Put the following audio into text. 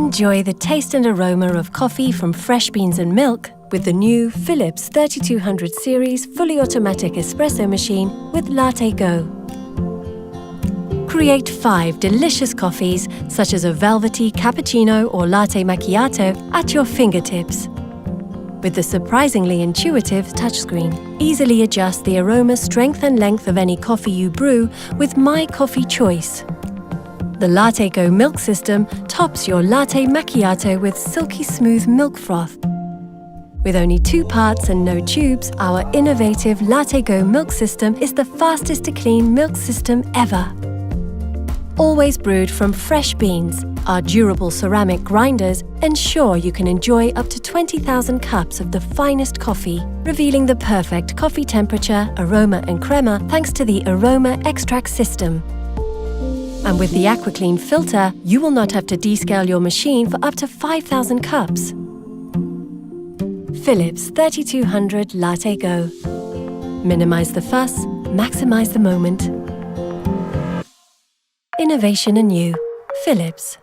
Enjoy the taste and aroma of coffee from fresh beans and milk with the new Philips 3200 series fully automatic espresso machine with LatteGo. Create 5 delicious coffees such as a velvety cappuccino or latte macchiato at your fingertips. With the surprisingly intuitive touchscreen, easily adjust the aroma, strength and length of any coffee you brew with My Coffee Choice. The LatteGo milk system tops your latte macchiato with silky smooth milk froth. With only 2 parts and no tubes, our innovative LatteGo milk system is the fastest to clean milk system ever. Always brewed from fresh beans, our durable ceramic grinders ensure you can enjoy up to 20,000 cups of the finest coffee, revealing the perfect coffee temperature, aroma and crema thanks to the aroma extract system. And with the AquaClean filter, you will not have to descale your machine for up to 5,000 cups. Philips 3200 LatteGo. Minimize the fuss, maximize the moment. Innovation anew. Philips.